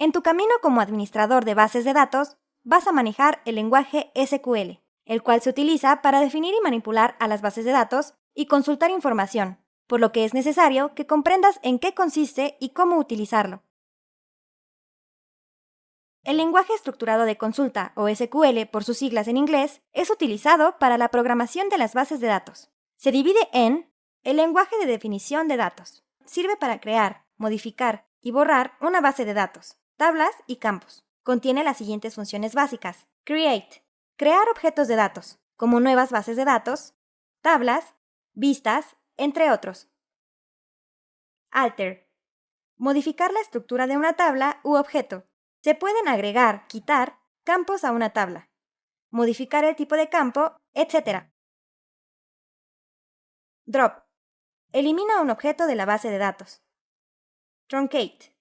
En tu camino como administrador de bases de datos, vas a manejar el lenguaje SQL, el cual se utiliza para definir y manipular a las bases de datos y consultar información, por lo que es necesario que comprendas en qué consiste y cómo utilizarlo. El lenguaje estructurado de consulta, o SQL por sus siglas en inglés, es utilizado para la programación de las bases de datos. Se divide en el lenguaje de definición de datos. Sirve para crear, modificar y borrar una base de datos, tablas y campos. Contiene las siguientes funciones básicas. Create. Crear objetos de datos, como nuevas bases de datos, tablas, vistas, entre otros. Alter. Modificar la estructura de una tabla u objeto. Se pueden agregar, quitar, campos a una tabla, modificar el tipo de campo, etc. Drop. Elimina un objeto de la base de datos. Truncate.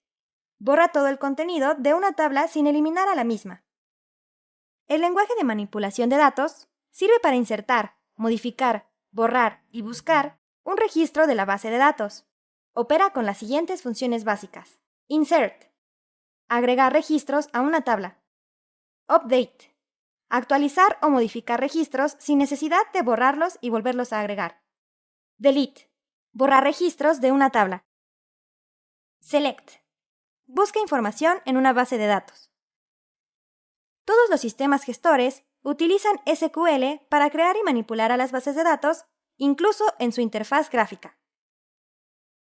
Borra todo el contenido de una tabla sin eliminar a la misma. El lenguaje de manipulación de datos sirve para insertar, modificar, borrar y buscar un registro de la base de datos. Opera con las siguientes funciones básicas. Insert. Agregar registros a una tabla. Update. Actualizar o modificar registros sin necesidad de borrarlos y volverlos a agregar. Delete. Borrar registros de una tabla. Select. Busca información en una base de datos. Todos los sistemas gestores utilizan SQL para crear y manipular a las bases de datos, incluso en su interfaz gráfica.